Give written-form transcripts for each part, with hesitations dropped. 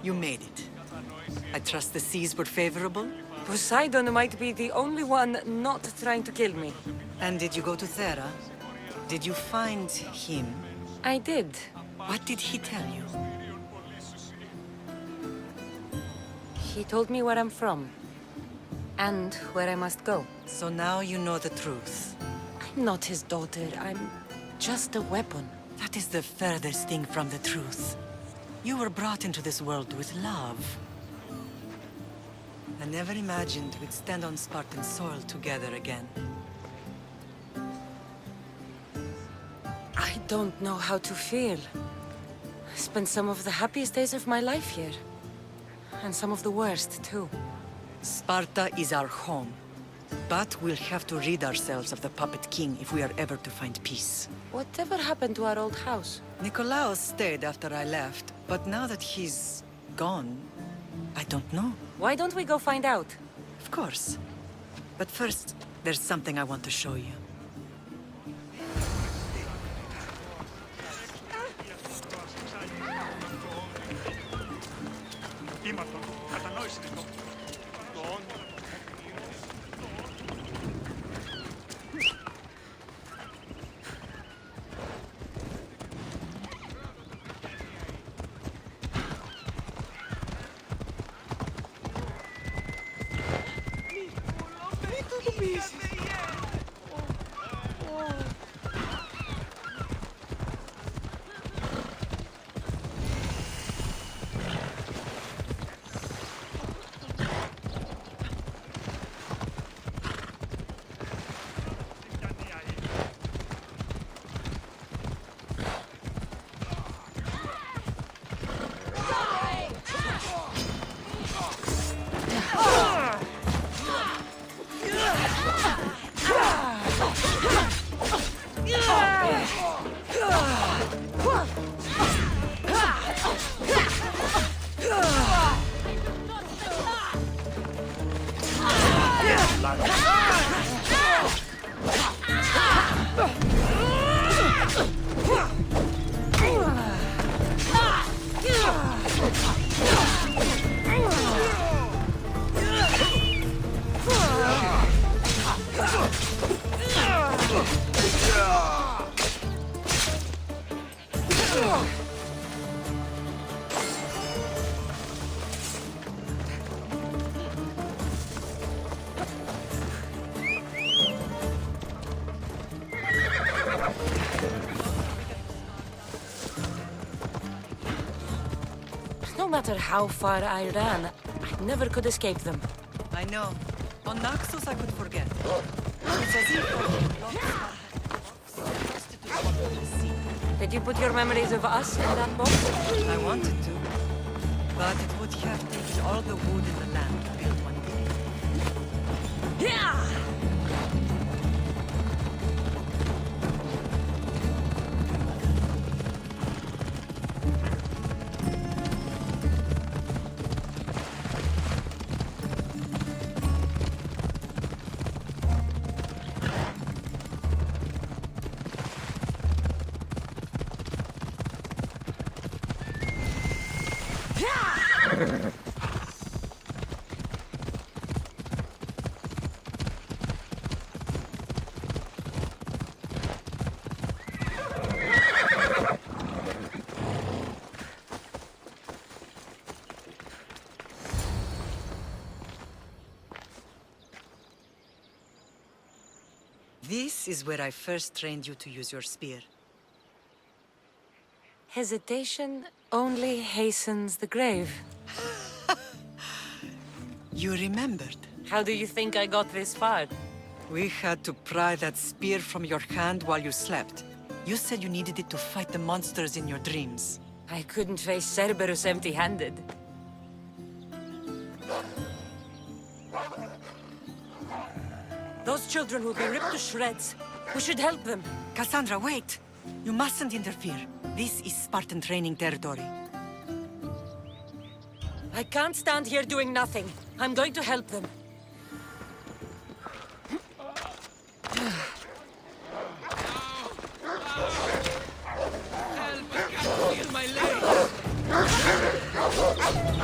You made it. I trust the seas were favorable? Poseidon might be the only one not trying to kill me. And did you go to Thera? Did you find him? I did. What did he tell you? He told me where I'm from. And where I must go. So now you know the truth. I'm not his daughter. I'm just a weapon. That is the furthest thing from the truth. You were brought into this world with love. I never imagined we'd stand on Spartan soil together again. I don't know how to feel. I spent some of the happiest days of my life here. And some of the worst, too. Sparta is our home. But we'll have to rid ourselves of the Puppet King if we are ever to find peace. Whatever happened to our old house? Nikolaos stayed after I left, but now that he's gone, I don't know. Why don't we go find out? Of course. But first, there's something I want to show you. No matter how far I ran, I never could escape them. I know. On Naxos I could forget. It's as if Did you put your memories of us in that box? I wanted to, but it would have taken all the wood in the land to build one day. Yeah! This is where I first trained you to use your spear. Hesitation only hastens the grave. You remembered. How do you think I got this far? We had to pry that spear from your hand while you slept. You said you needed it to fight the monsters in your dreams. I couldn't face Cerberus empty-handed. Those children will be ripped to shreds. We should help them. Kassandra, wait! You mustn't interfere. This is Spartan training territory. I can't stand here doing nothing. I'm going to help them. Help! I can't feel my legs!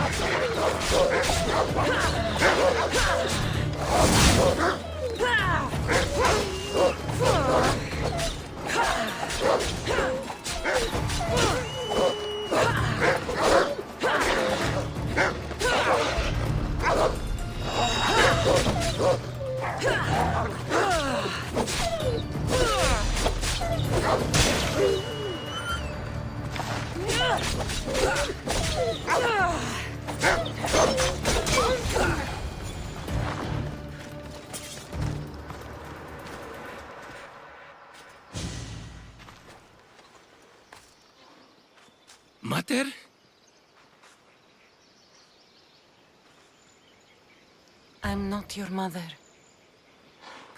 Mater? I'm not your mother.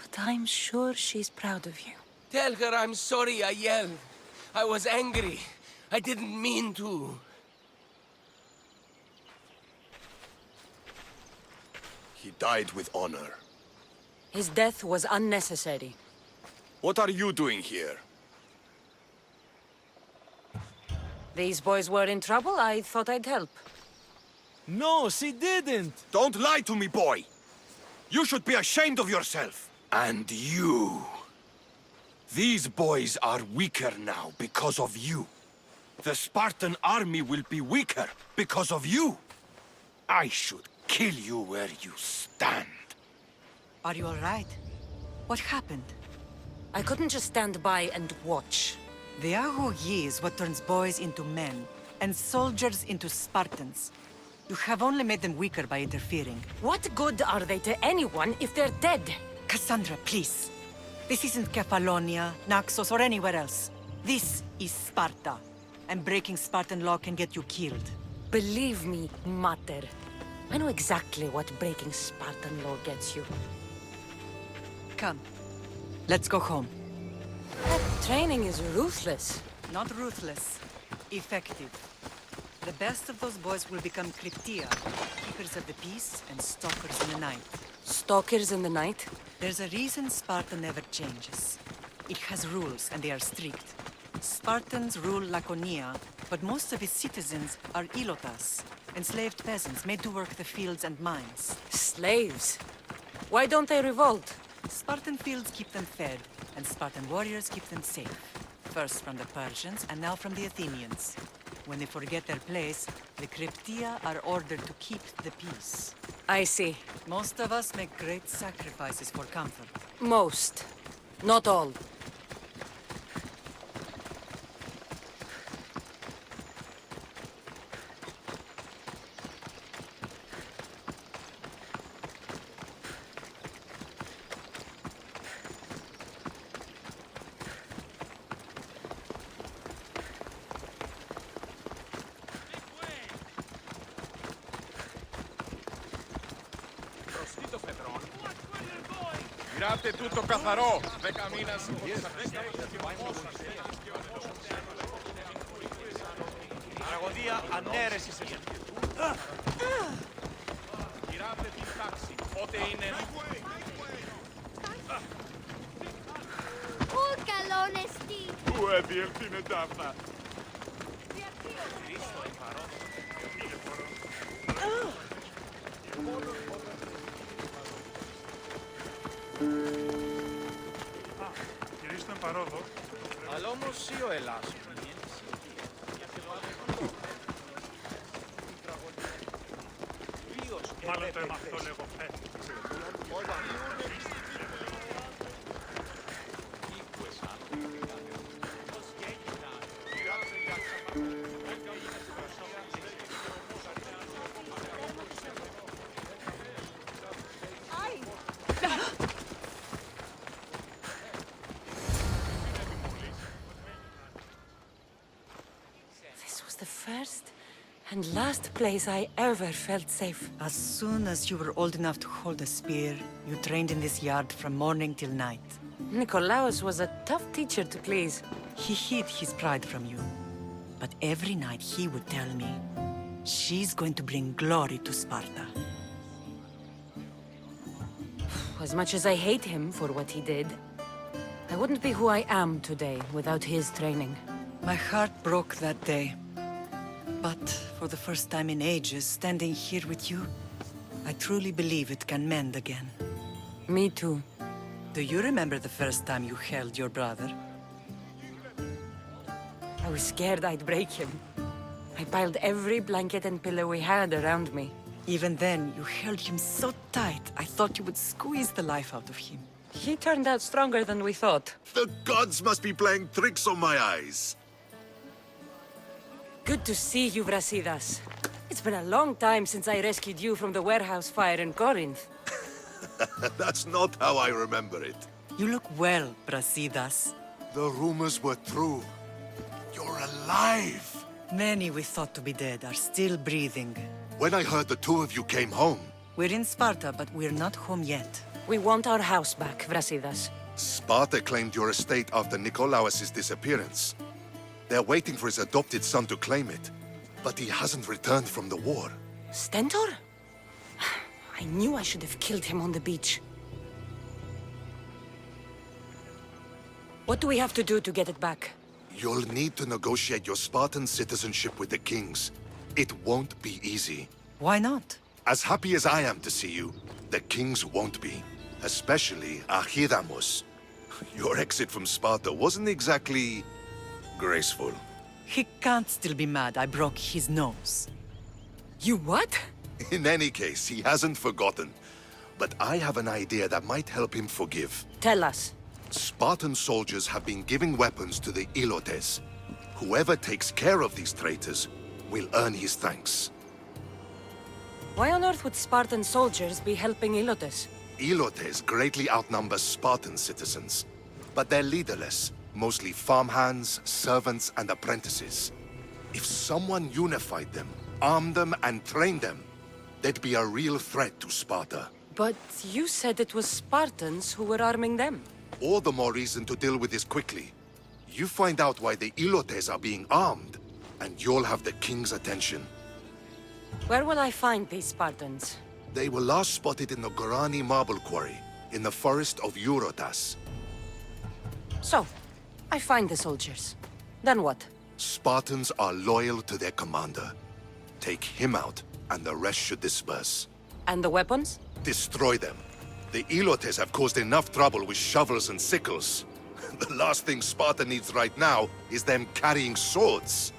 But I'm sure she's proud of you. Tell her I'm sorry I yelled. I was angry. I didn't mean to. He died with honor. His death was unnecessary. What are you doing here? These boys were in trouble. I thought I'd help. No, she didn't! Don't lie to me, boy! You should be ashamed of yourself. And you. These boys are weaker now because of you. The Spartan army will be weaker because of you. I should kill you where you stand. Are you all right? What happened? I couldn't just stand by and watch. The Agogi is what turns boys into men, and soldiers into Spartans. You have only made them weaker by interfering. What good are they to anyone if they're dead? Kassandra, please. This isn't Kefalonia, Naxos, or anywhere else. This is Sparta. And breaking Spartan law can get you killed. Believe me, Mater. I know exactly what breaking Spartan law gets you. Come. Let's go home. That training is ruthless. Not ruthless. Effective. The best of those boys will become Cryptia, keepers of the peace and stalkers in the night. Stalkers in the night? There's a reason Sparta never changes. It has rules, and they are strict. Spartans rule Laconia, but most of its citizens are ilotas, enslaved peasants made to work the fields and mines. Slaves? Why don't they revolt? Spartan fields keep them fed, and Spartan warriors keep them safe. First from the Persians, and now from the Athenians. When they forget their place, the Cryptia are ordered to keep the peace. I see. Most of us make great sacrifices for comfort. Most. Not all. Mirate tutto καθαρό. 10 μήνες. Παραγωδία ανέρεσης. Mirate την τάξη. Πότε είναι... Πού καλόν εστί. Πού έδιελθήνε τάφα. Κυρίστε παρόδο. Αλλά όμως ή ο Ελλάς. Μάλλον το έμαθω λέγω φέτος. This was the first and last place I ever felt safe. As soon as you were old enough to hold a spear, you trained in this yard from morning till night. Nikolaos was a tough teacher to please. He hid his pride from you. But every night he would tell me, she's going to bring glory to Sparta. As much as I hate him for what he did, I wouldn't be who I am today without his training. My heart broke that day. But for the first time in ages, standing here with you, I truly believe it can mend again. Me too. Do you remember the first time you held your brother? I was scared I'd break him. I piled every blanket and pillow we had around me. Even then, you held him so tight, I thought you would squeeze the life out of him. He turned out stronger than we thought. The gods must be playing tricks on my eyes. Good to see you, Brasidas. It's been a long time since I rescued you from the warehouse fire in Corinth. That's not how I remember it. You look well, Brasidas. The rumors were true. You're alive. Many we thought to be dead are still breathing. When I heard the two of you came home, We're in Sparta, but we're not home yet. We want our house back, Brasidas. Sparta claimed your estate after Nikolaos' disappearance. They're waiting for his adopted son to claim it, but he hasn't returned from the war. Stentor? I knew I should have killed him on the beach. What do we have to do to get it back? You'll need to negotiate your Spartan citizenship with the kings. It won't be easy. Why not? As happy as I am to see you, the kings won't be. Especially Archidamos. Your exit from Sparta wasn't exactly graceful. He can't still be mad I broke his nose. You what? In any case, he hasn't forgotten. But I have an idea that might help him forgive. Tell us. Spartan soldiers have been giving weapons to the Ilotes. Whoever takes care of these traitors will earn his thanks. Why on earth would Spartan soldiers be helping Ilotes? Ilotes greatly outnumber Spartan citizens, but they're leaderless, mostly farmhands, servants, and apprentices. If someone unified them, armed them, and trained them, they'd be a real threat to Sparta. But you said it was Spartans who were arming them. All the more reason to deal with this quickly. You find out why the Ilotes are being armed, and you'll have the king's attention. Where will I find these Spartans? They were last spotted in the Gorani marble quarry, in the forest of Eurotas. So, I find the soldiers. Then what? Spartans are loyal to their commander. Take him out, and the rest should disperse. And the weapons? Destroy them. The Ilotes have caused enough trouble with shovels and sickles. The last thing Sparta needs right now is them carrying swords.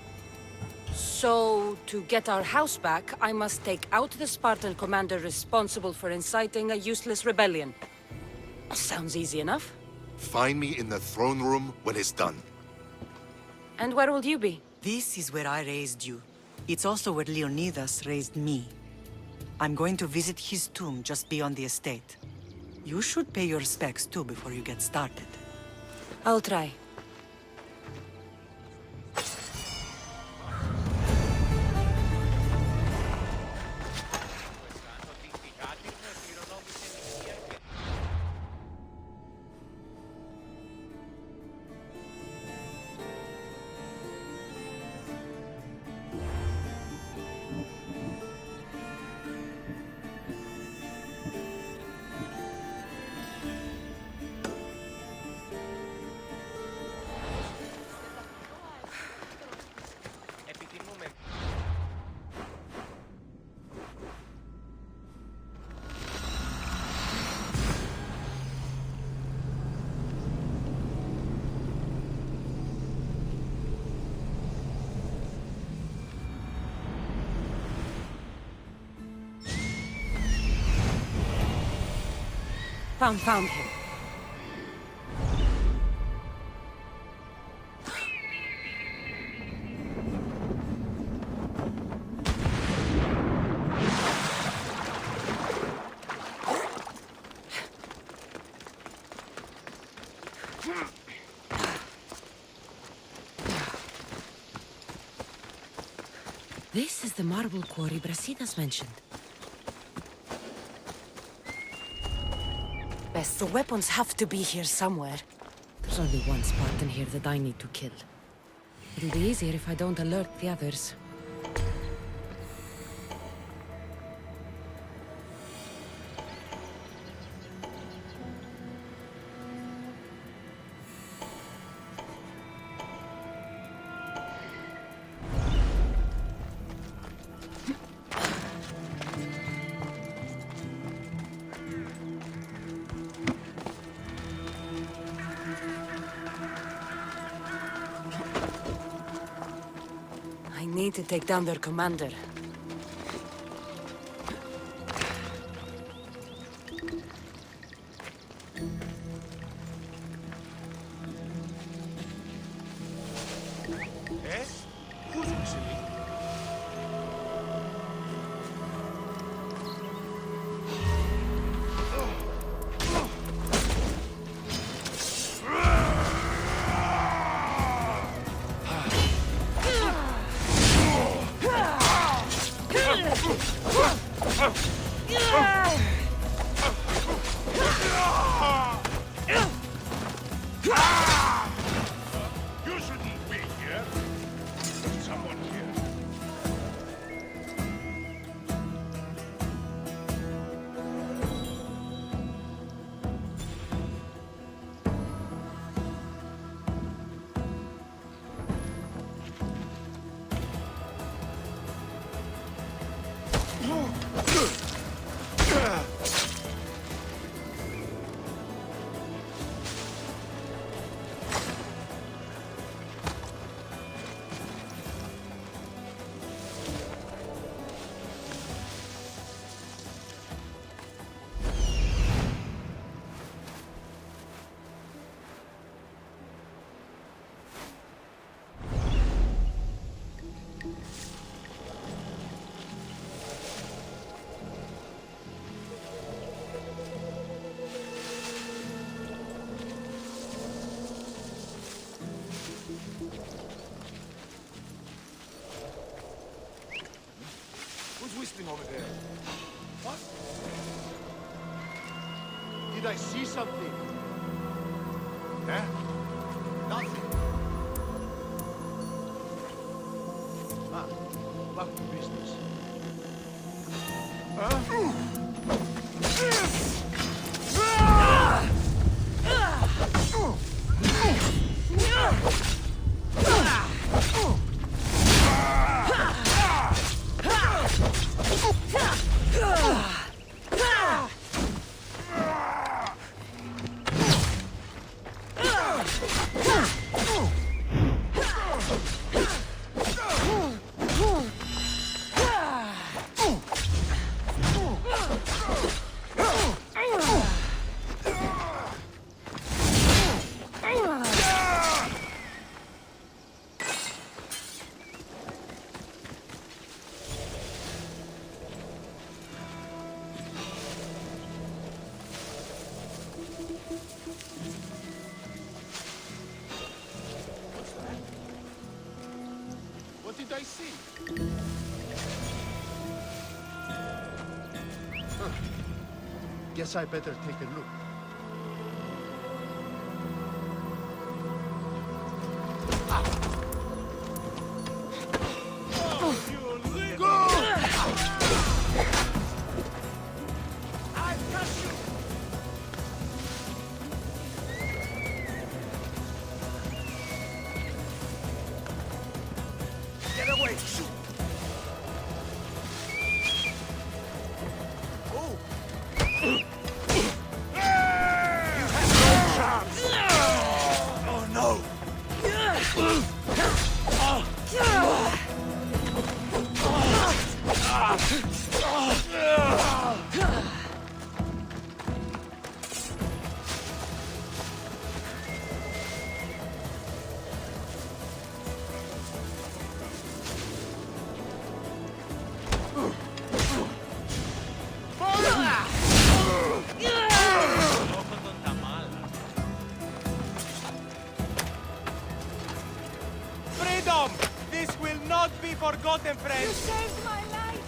So, to get our house back, I must take out the Spartan commander responsible for inciting a useless rebellion. Sounds easy enough. Find me in the throne room when it's done. And where will you be? This is where I raised you. It's also where Leonidas raised me. I'm going to visit his tomb just beyond the estate. You should pay your respects too before you get started. I'll try. Found him. This is the marble quarry Brasidas mentioned. Best, the weapons have to be here somewhere. There's only one Spartan here that I need to kill. It'll be easier if I don't alert the others. I need to take down their commander. You shouldn't be here. Someone here. Who's whistling over there? What? Did I see something? Eh? Nothing. Ah, back to business. What did I see? Huh. Guess I better take a look. Freedom! This will not be forgotten, friends! You saved my life!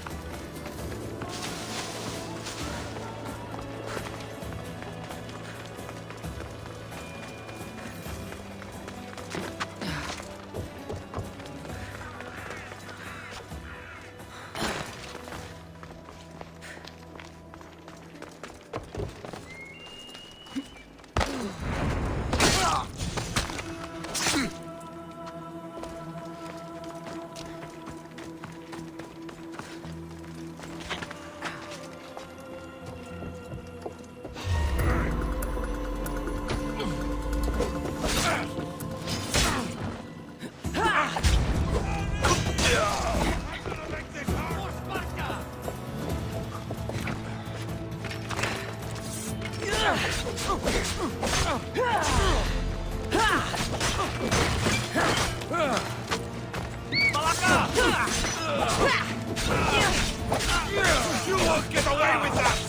You won't get away with that!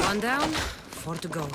One down, 4 to go.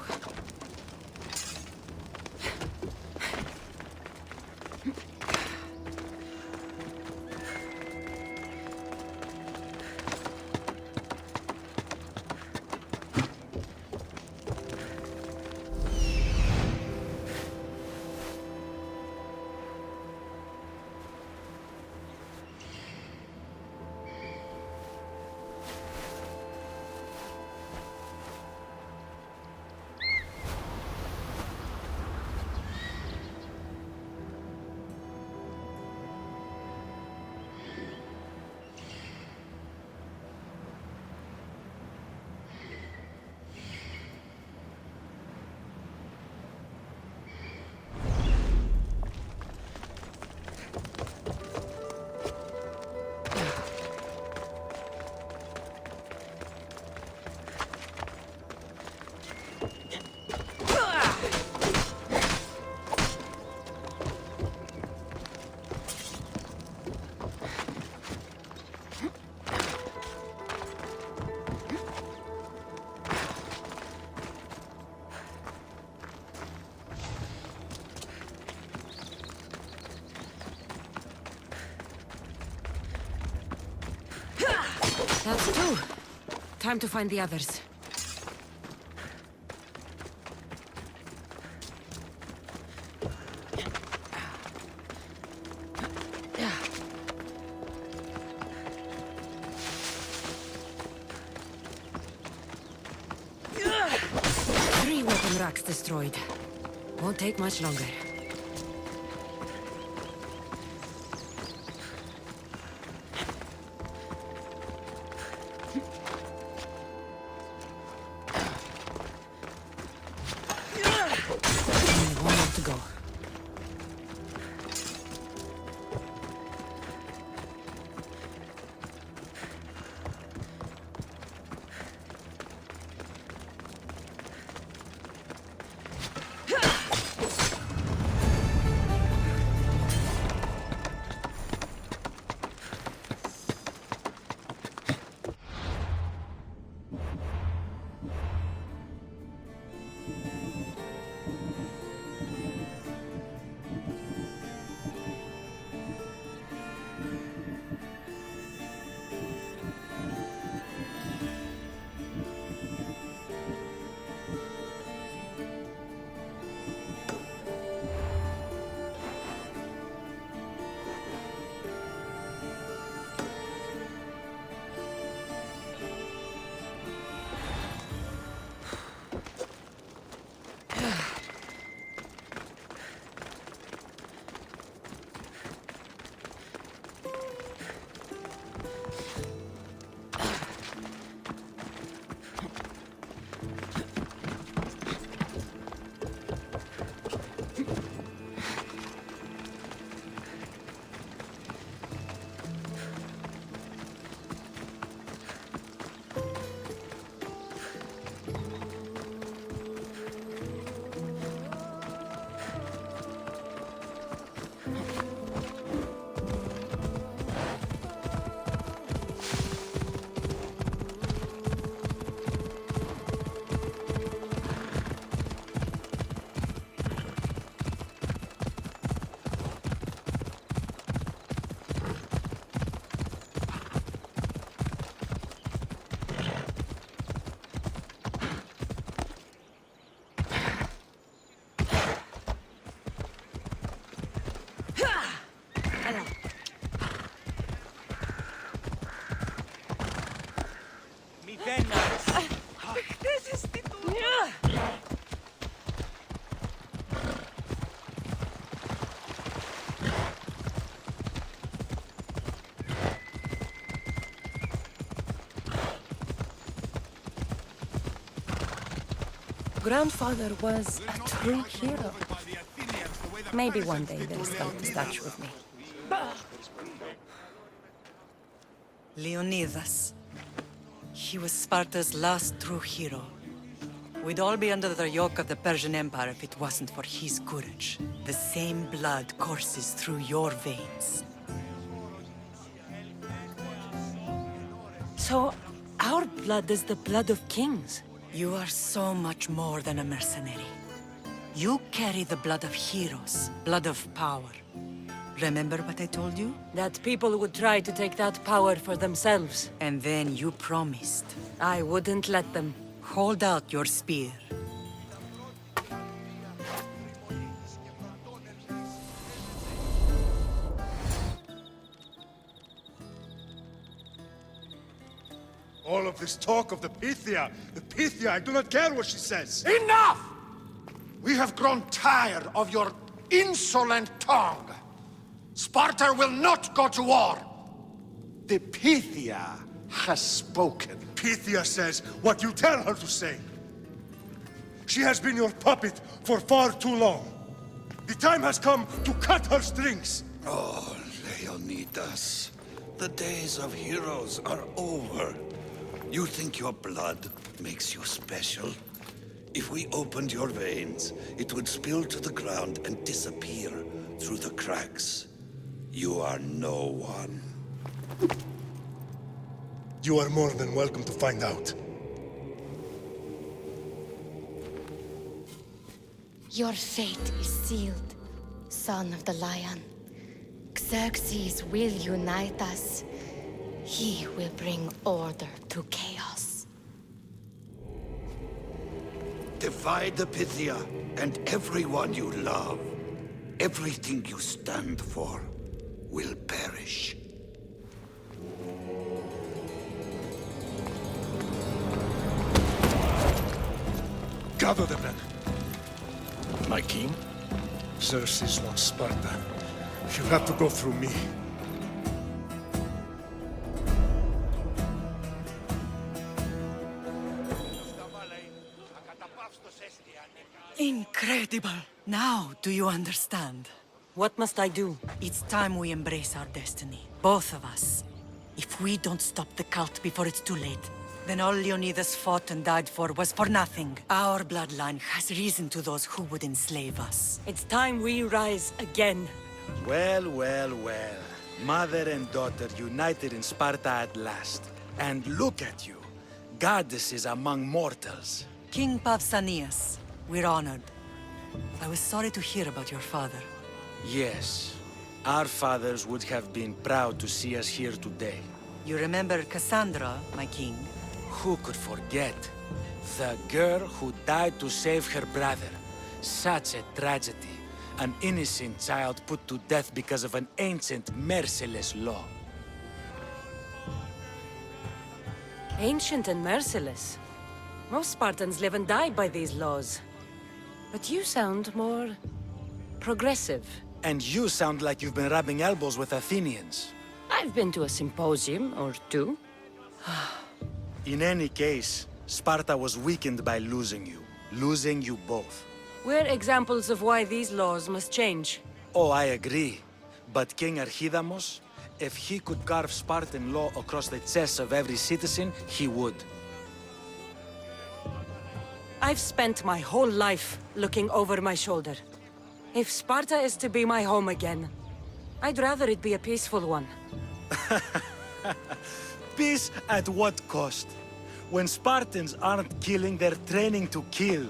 That's 2. Time to find the others. Three weapon racks destroyed. Won't take much longer. Grandfather was a true hero. Maybe one day they'll sculpt a statue of me. Leonidas. He was Sparta's last true hero. We'd all be under the yoke of the Persian Empire if it wasn't for his courage. The same blood courses through your veins. So, our blood is the blood of kings. You are so much more than a mercenary. You carry the blood of heroes, blood of power. Remember what I told you? That people would try to take that power for themselves. And then you promised. I wouldn't let them. Hold out your spear. All of this talk of the Pythia, I do not care what she says. Enough! We have grown tired of your insolent tongue. Sparta will not go to war. The Pythia has spoken. Pythia says what you tell her to say. She has been your puppet for far too long. The time has come to cut her strings. Oh, Leonidas, the days of heroes are over. You think your blood makes you special? If we opened your veins, it would spill to the ground and disappear through the cracks. You are no one. You are more than welcome to find out. Your fate is sealed, son of the lion. Xerxes will unite us. He will bring order to chaos. Divide the Pythia and everyone you love. Everything you stand for will perish. Gather the men. My king? Xerxes wants Sparta. He'll have to go through me. Incredible! Now, do you understand? What must I do? It's time we embrace our destiny. Both of us. If we don't stop the cult before it's too late, then all Leonidas fought and died for was for nothing. Our bloodline has reason to those who would enslave us. It's time we rise again. Well, well, well. Mother and daughter united in Sparta at last. And look at you. Goddesses among mortals. King Pausanias, we're honored. I was sorry to hear about your father. Yes. Our fathers would have been proud to see us here today. You remember Kassandra, my king? Who could forget? The girl who died to save her brother. Such a tragedy. An innocent child put to death because of an ancient, merciless law. Ancient and merciless. Most Spartans live and die by these laws. But you sound more progressive. And you sound like you've been rubbing elbows with Athenians. I've been to a symposium or two. In any case, Sparta was weakened by losing you. Losing you both. We're examples of why these laws must change. Oh, I agree. But King Archidamos, if he could carve Spartan law across the chests of every citizen, he would. I've spent my whole life looking over my shoulder. If Sparta is to be my home again, I'd rather it be a peaceful one. Peace at what cost? When Spartans aren't killing, they're training to kill.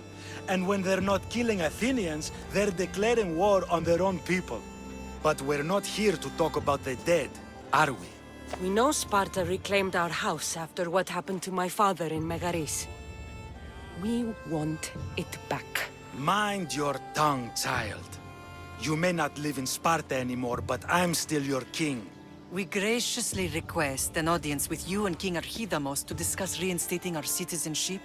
And when they're not killing Athenians, they're declaring war on their own people. But we're not here to talk about the dead, are we? We know Sparta reclaimed our house after what happened to my father in Megaris. We want it back. Mind your tongue, child. You may not live in Sparta anymore, but I'm still your king. We graciously request an audience with you and King Archidamos to discuss reinstating our citizenship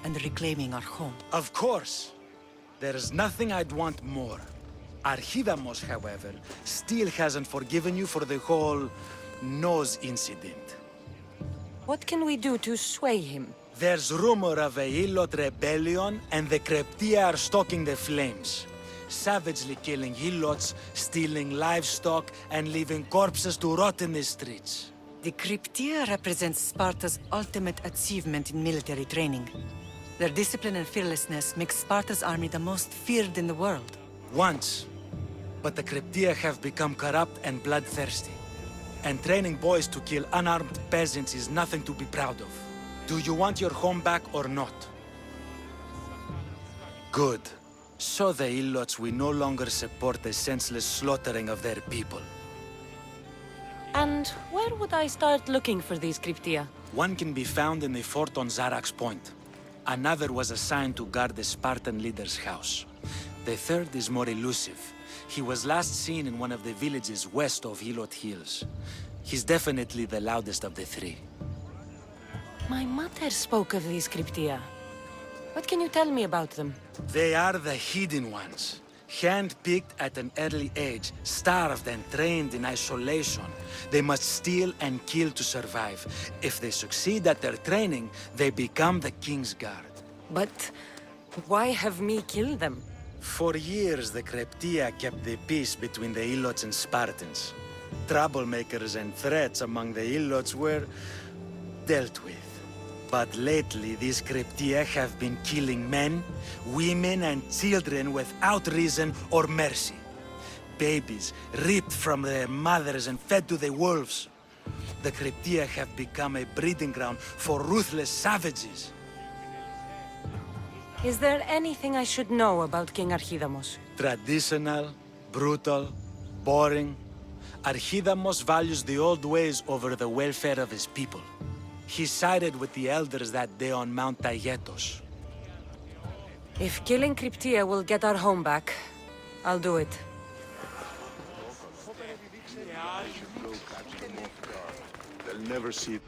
and reclaiming our home. Of course. There's nothing I'd want more. Archidamos, however, still hasn't forgiven you for the whole nose incident. What can we do to sway him? There's rumor of a Helot rebellion, and the Kryptia are stalking the flames. Savagely killing Helots, stealing livestock, and leaving corpses to rot in the streets. The Kryptia represents Sparta's ultimate achievement in military training. Their discipline and fearlessness makes Sparta's army the most feared in the world. Once. But the Kryptia have become corrupt and bloodthirsty. And training boys to kill unarmed peasants is nothing to be proud of. Do you want your home back or not? Good. So the Helots will no longer support the senseless slaughtering of their people. And where would I start looking for these Kryptia? One can be found in the fort on Zarak's Point. Another was assigned to guard the Spartan leader's house. The third is more elusive. He was last seen in one of the villages west of Helot Hills. He's definitely the loudest of the three. My mother spoke of these Kryptia. What can you tell me about them? They are the hidden ones. Hand-picked at an early age, starved and trained in isolation. They must steal and kill to survive. If they succeed at their training, they become the King's Guard. But why have me kill them? For years, the Kryptia kept the peace between the Helots and Spartans. Troublemakers and threats among the Helots were dealt with. But lately, these Kryptia have been killing men, women, and children without reason or mercy. Babies ripped from their mothers and fed to the wolves. The Kryptia have become a breeding ground for ruthless savages. Is there anything I should know about King Archidamos? Traditional, brutal, boring. Archidamos values the old ways over the welfare of his people. He sided with the elders that day on Mount Taygetos. If killing Kryptia will get our home back, I'll do it. They'll never see it.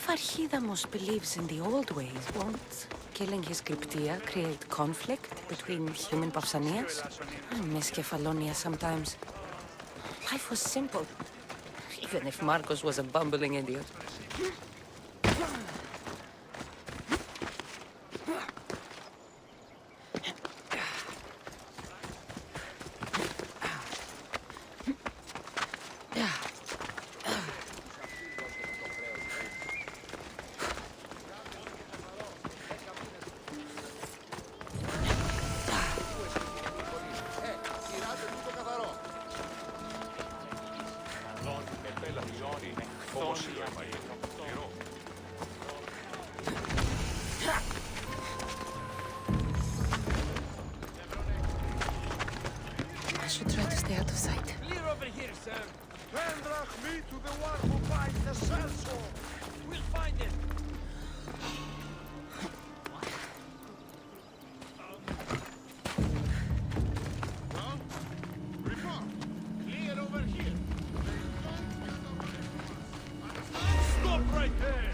If Archidamos believes in the old ways, won't killing his Kryptia create conflict between human Pausanias? I miss Kefalonia sometimes. Life was simple, even if Marcos was a bumbling idiot. I should try to stay out of sight. Clear over here, sir. Pendrach me to the one who finds the censor. We'll find it. Clear over here. Stop right there.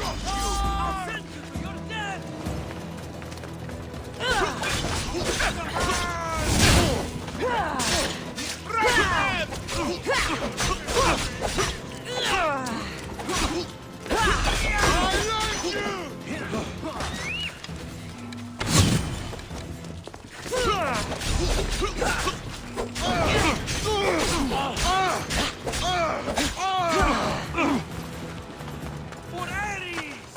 I'll send you to your death. For Ares!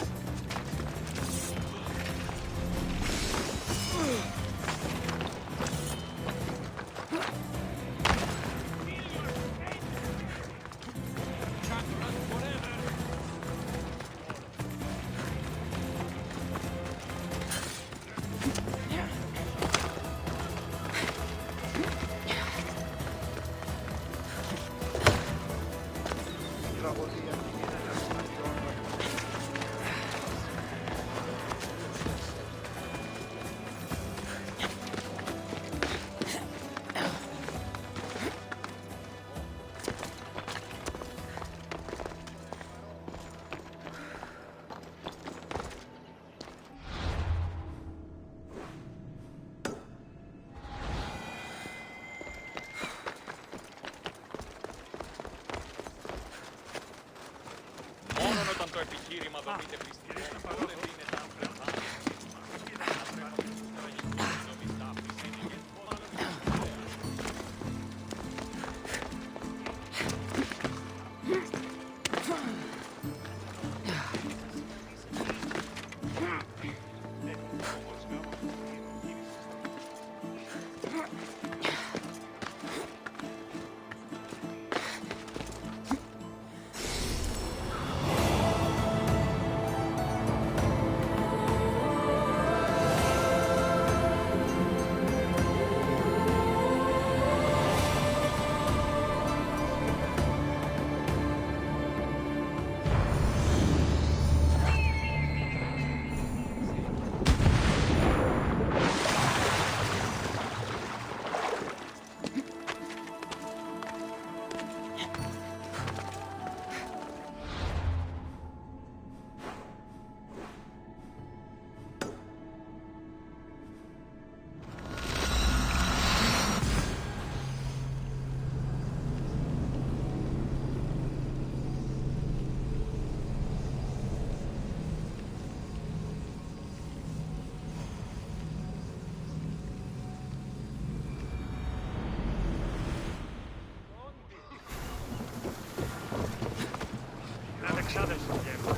Alexios llegó.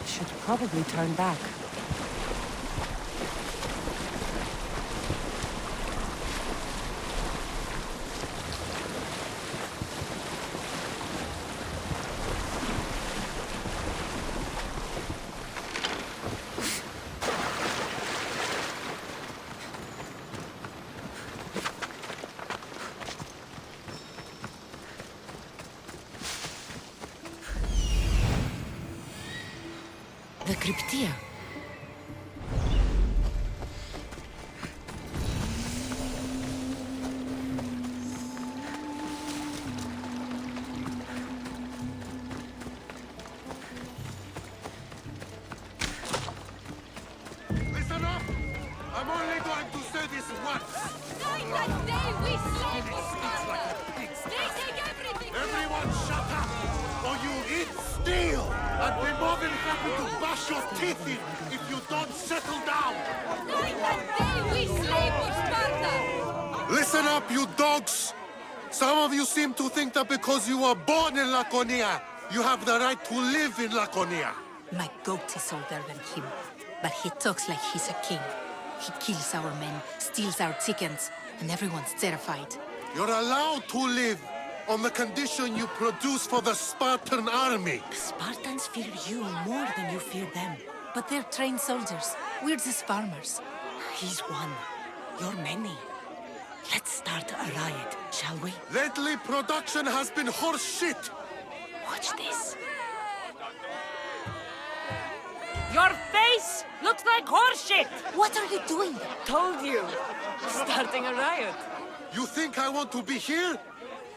Should probably turn back. The cryptia. Listen up! I'm only going to say this once. Night and day we slave for Sparta! They take everything! Everyone shut up! Or you eat steel! I'd be more than happy to bash your teeth in if you don't settle down! Night and day we slave for Sparta! Listen up, you dogs! Some of you seem to think that because you were born in Laconia, you have the right to live in Laconia. My goat is older than him, but he talks like he's a king. He kills our men, steals our chickens, and everyone's terrified. You're allowed to live on the condition you produce for the Spartan army. Spartans fear you more than you fear them. But they're trained soldiers. We're just farmers. He's one. You're many. Let's start a riot, shall we? Lately, production has been horse shit. Watch this. Your face looks like horseshit! What are you doing? Told you. Starting a riot. You think I want to be here?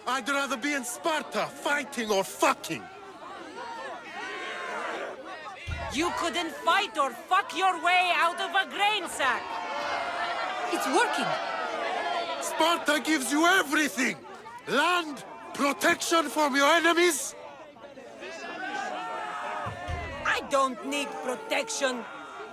I'd rather be in Sparta, fighting or fucking. You couldn't fight or fuck your way out of a grain sack! It's working. Sparta gives you everything! Land, protection from your enemies. I don't need protection.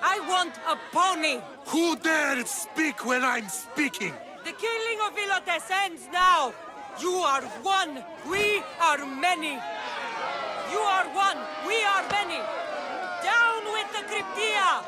I want a pony. Who dared speak when I'm speaking? The killing of Leonidas ends now. You are one. We are many. You are one. We are many. Down with the Cryptia!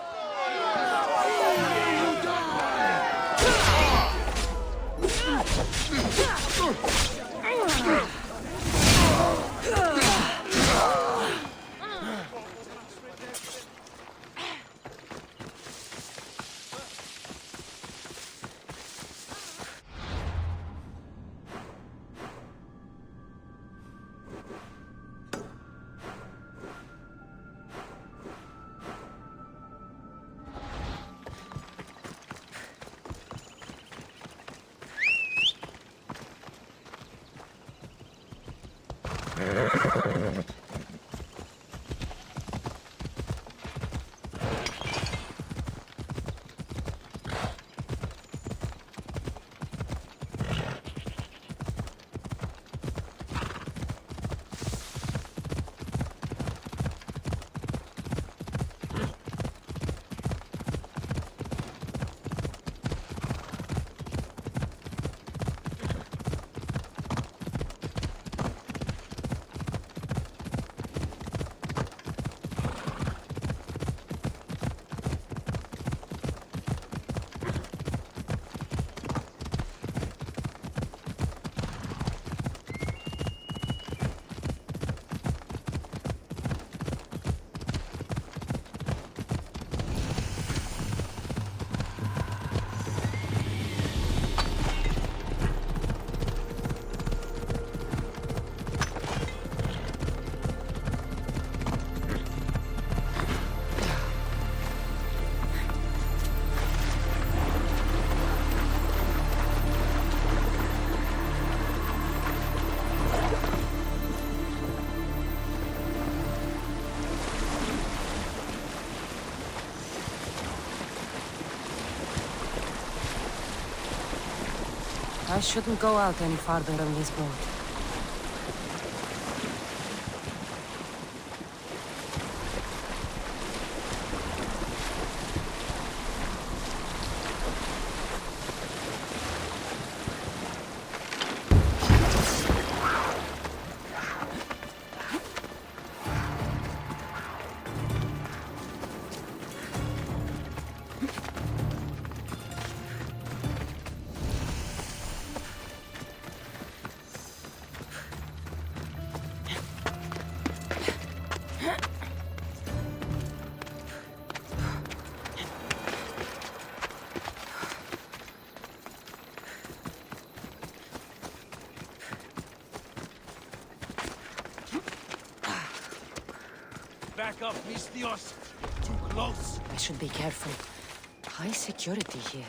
I shouldn't go out any farther on this boat. Back up, Alexios. Too close. I should be careful. High security here.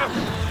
Go!